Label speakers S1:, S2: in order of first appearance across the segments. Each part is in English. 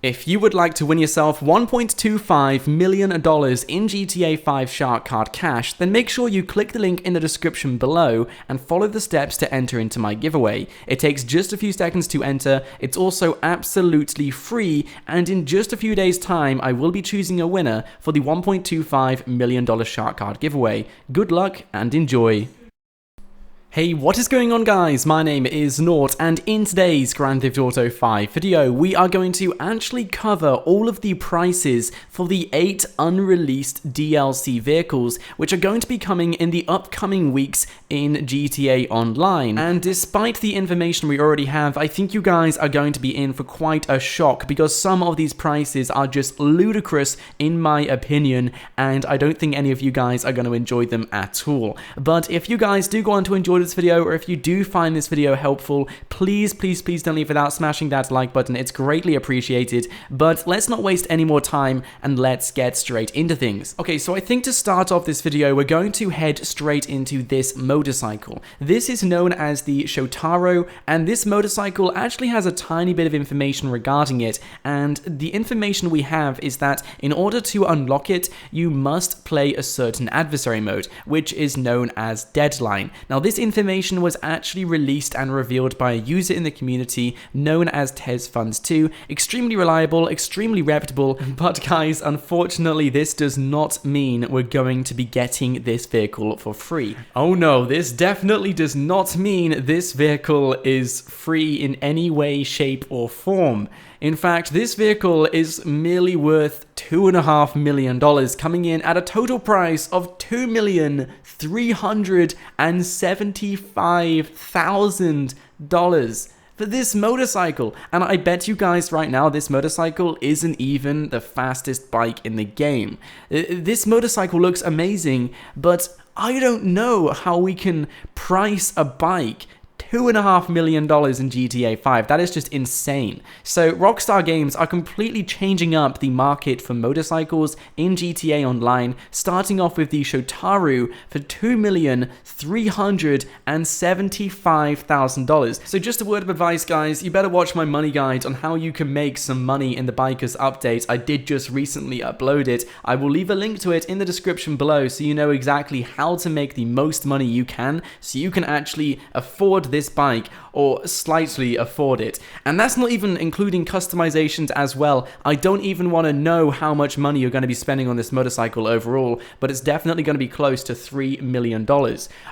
S1: If you would like to win yourself $1.25 million in GTA 5 Shark Card Cash, then make sure you click the link in the description below and follow the steps to enter into my giveaway. It takes just a few seconds to enter, it's also absolutely free, and in just a few days' time, I will be choosing a winner for the $1.25 million Shark Card giveaway. Good luck and enjoy! Hey, what is going on guys? My name is Nort, and in today's Grand Theft Auto 5 video, we are going to actually cover all of the prices for the 8 unreleased DLC vehicles, which are going to be coming in the upcoming weeks in GTA Online. And despite the information we already have, I think you guys are going to be in for quite a shock, because some of these prices are just ludicrous in my opinion, and I don't think any of you guys are going to enjoy them at all. But if you guys do go on to enjoy this video, or if you do find this video helpful, please don't leave without smashing that like button. It's greatly appreciated. But let's not waste any more time and let's get straight into things. Okay, so I think to start off this video, we're going to head straight into this motorcycle. This is known as the SHO Taro, and this motorcycle actually has a tiny bit of information regarding it, and the information we have is that in order to unlock it, you must play a certain adversary mode, which is known as Deadline. Now this information was actually released and revealed by a user in the community known as TezFunds2. Extremely reliable, extremely reputable, but guys, unfortunately this does not mean we're going to be getting this vehicle for free. Oh no, this definitely does not mean this vehicle is free in any way, shape or form. In fact, this vehicle is merely worth $2.5 million, coming in at a total price of $2,375,000 for this motorcycle. And I bet you guys right now, this motorcycle isn't even the fastest bike in the game. This motorcycle looks amazing, but I don't know how we can price a bike $2.5 million in GTA 5. That is just insane. So Rockstar Games are completely changing up the market for motorcycles in GTA Online, starting off with the SHO Taro for $2,375,000. So just a word of advice guys, you better watch my money guide on how you can make some money in the Bikers update. I did just recently upload it. I will leave a link to it in the description below so you know exactly how to make the most money you can, so you can actually afford this bike, or slightly afford it. And that's not even including customizations as well. I don't even want to know how much money you're going to be spending on this motorcycle overall, but it's definitely going to be close to $3 million.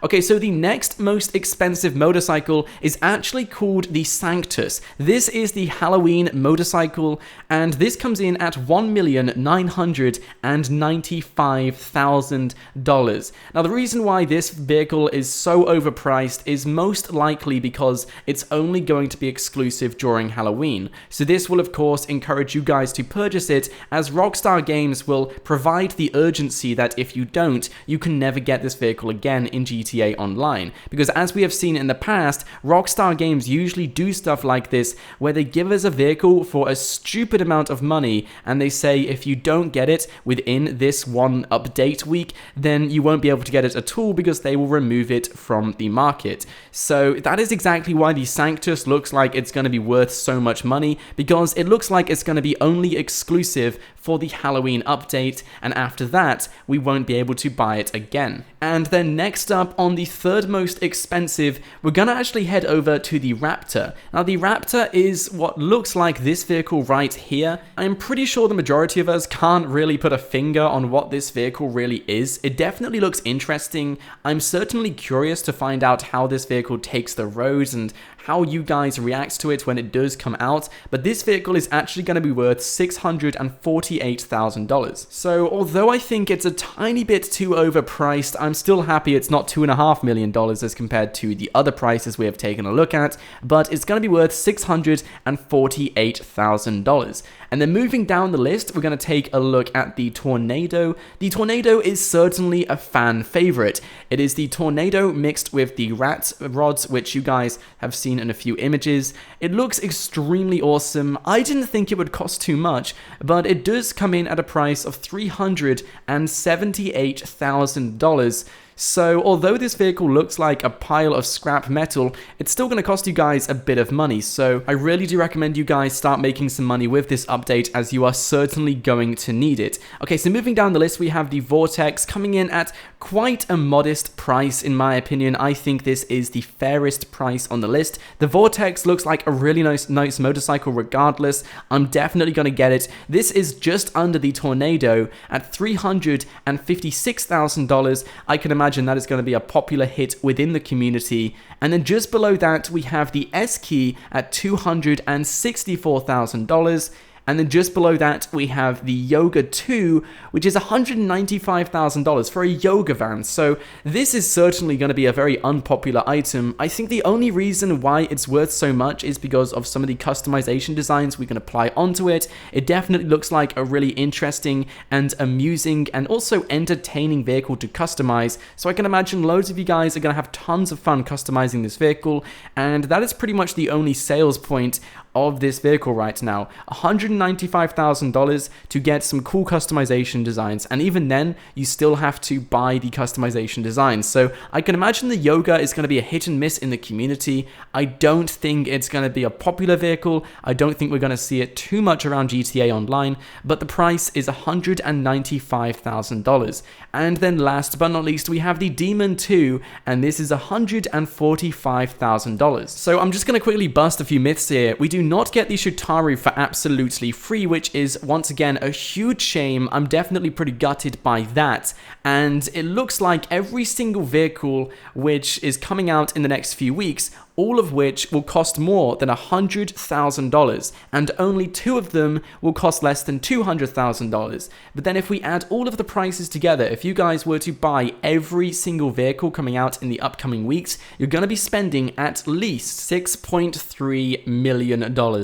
S1: Okay, so the next most expensive motorcycle is actually called the Sanctus. This is the Halloween motorcycle, and this comes in at $1,995,000. Now, the reason why this vehicle is so overpriced is most likely because it's only going to be exclusive during Halloween. So this will of course encourage you guys to purchase it, as Rockstar Games will provide the urgency that if you don't, you can never get this vehicle again in GTA Online. Because as we have seen in the past, Rockstar Games usually do stuff like this, where they give us a vehicle for a stupid amount of money, and they say if you don't get it within this one update week, then you won't be able to get it at all, because they will remove it from the market. So that is exactly why the Sanctus looks like it's going to be worth so much money, because it looks like it's going to be only exclusive for the Halloween update, and after that, we won't be able to buy it again. And then next up, on the third most expensive, we're going to actually head over to the Raptor. Now, the Raptor is what looks like this vehicle right here. I'm pretty sure the majority of us can't really put a finger on what this vehicle really is. It definitely looks interesting. I'm certainly curious to find out how this vehicle takes the roads and how you guys react to it when it does come out, but this vehicle is actually going to be worth $648,000. So although I think it's a tiny bit too overpriced, I'm still happy it's not $2.5 million as compared to the other prices we have taken a look at, but it's going to be worth $648,000. And then moving down the list, we're going to take a look at the Tornado. The Tornado is certainly a fan favorite. It is the Tornado mixed with the Rat rods, which you guys have seen in a few images. It looks extremely awesome. I didn't think it would cost too much, but it does come in at a price of $378,000. So although this vehicle looks like a pile of scrap metal, it's still going to cost you guys a bit of money. So I really do recommend you guys start making some money with this update, as you are certainly going to need it. Okay, so moving down the list, we have the Vortex coming in at quite a modest price in my opinion. I think this is the fairest price on the list. The Vortex looks like a really nice motorcycle regardless. I'm definitely going to get it. This is just under the Tornado at $356,000. I can imagine that is going to be a popular hit within the community. And then just below that, we have the S-Key at $264,000. And then just below that, we have the Yoga 2, which is $195,000 for a yoga van. So this is certainly going to be a very unpopular item. I think the only reason why it's worth so much is because of some of the customization designs we can apply onto it. It definitely looks like a really interesting and amusing and also entertaining vehicle to customize. So I can imagine loads of you guys are going to have tons of fun customizing this vehicle. And that is pretty much the only sales point of this vehicle right now. $195,000 to get some cool customization designs, and even then you still have to buy the customization designs. So I can imagine the Yoga is going to be a hit and miss in the community. I don't think it's going to be a popular vehicle. I don't think we're going to see it too much around GTA Online, but the price is $195,000. And then last but not least, we have the Demon 2, and this is $145,000. So I'm just going to quickly bust a few myths here. We do not get the SHO Taro for absolutely free, which is once again a huge shame. I'm definitely pretty gutted by that. And it looks like every single vehicle which is coming out in the next few weeks, all of which will cost more than $100,000, and only 2 of them will cost less than $200,000. But then if we add all of the prices together, if you guys were to buy every single vehicle coming out in the upcoming weeks, you're going to be spending at least $6.3 million.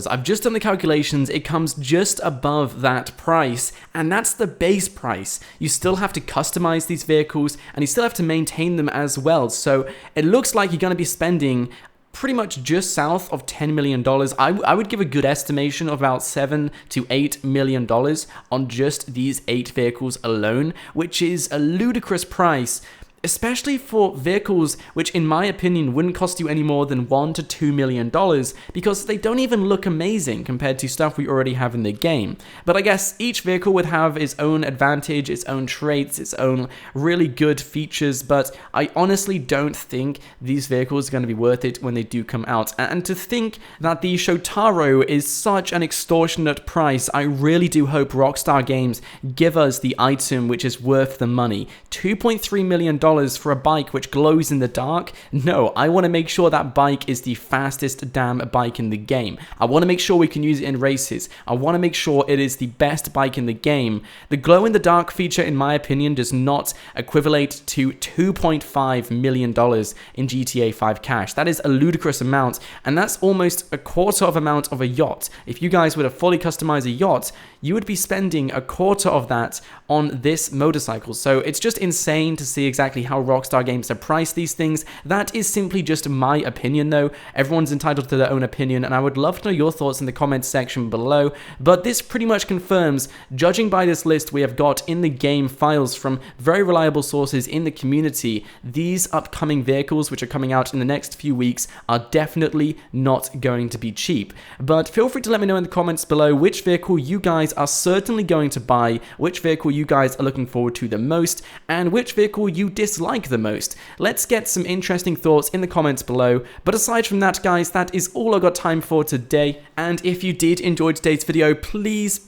S1: I've just done the calculations, it comes just above that price, and that's the base price. You still have to customize these vehicles, and you still have to maintain them as well. So it looks like you're going to be spending pretty much just south of $10 million. I would give a good estimation of about $7 to $8 million on just these 8 vehicles alone, which is a ludicrous price, especially for vehicles which in my opinion wouldn't cost you any more than $1 to $2 million, because they don't even look amazing compared to stuff we already have in the game. But I guess each vehicle would have its own advantage, its own traits, its own really good features, but I honestly don't think these vehicles are going to be worth it when they do come out. And to think that the SHO Taro is such an extortionate price, I really do hope Rockstar Games give us the item which is worth the money. $2.3 million for a bike which glows in the dark? No, I want to make sure that bike is the fastest damn bike in the game. I want to make sure we can use it in races. I want to make sure it is the best bike in the game. The glow in the dark feature, in my opinion, does not equivalent to $2.5 million in GTA 5 cash. That is a ludicrous amount, and that's almost a quarter of amount of a yacht. If you guys were to fully customize a yacht, you would be spending a quarter of that on this motorcycle. So it's just insane to see exactly how Rockstar Games have priced these things. That is simply just my opinion though. Everyone's entitled to their own opinion, and I would love to know your thoughts in the comments section below. But this pretty much confirms, judging by this list we have got in the game files from very reliable sources in the community, these upcoming vehicles which are coming out in the next few weeks are definitely not going to be cheap. But feel free to let me know in the comments below which vehicle you guys are certainly going to buy, which vehicle you guys are looking forward to the most, and which vehicle you dislike the most. Let's get some interesting thoughts in the comments below. But aside from that, guys, that is all I got time for today. And if you did enjoy today's video, please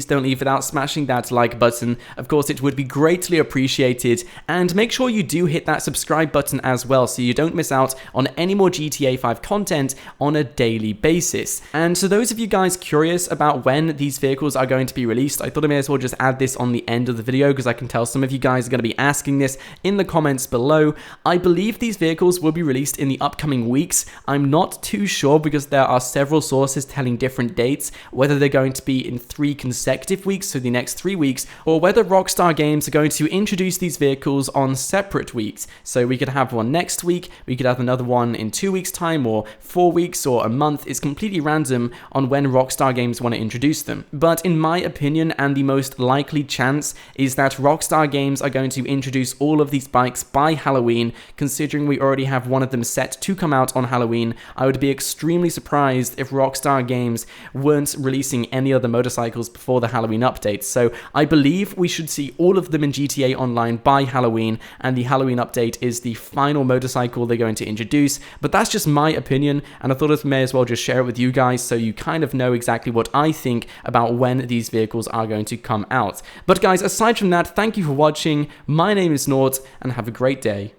S1: don't leave without smashing that like button. Of course, it would be greatly appreciated. And make sure you do hit that subscribe button as well, so you don't miss out on any more GTA 5 content on a daily basis. And so those of you guys curious about when these vehicles are going to be released, I thought I may as well just add this on the end of the video, because I can tell some of you guys are going to be asking this in the comments below. I believe these vehicles will be released in the upcoming weeks. I'm not too sure, because there are several sources telling different dates, whether they're going to be in 3 consecutive weeks, so the next 3 weeks, or whether Rockstar Games are going to introduce these vehicles on separate weeks. So we could have one next week, we could have another one in 2 weeks time, or 4 weeks, or a month. It's completely random on when Rockstar Games want to introduce them. But in my opinion, and the most likely chance, is that Rockstar Games are going to introduce all of these bikes by Halloween, considering we already have one of them set to come out on Halloween. I would be extremely surprised if Rockstar Games weren't releasing any other motorcycles before the Halloween update. So I believe we should see all of them in GTA Online by Halloween, and the Halloween update is the final motorcycle they're going to introduce. But that's just my opinion, and I thought I may as well just share it with you guys so you kind of know exactly what I think about when these vehicles are going to come out. But guys, aside from that, thank you for watching. My name is Nort, and have a great day.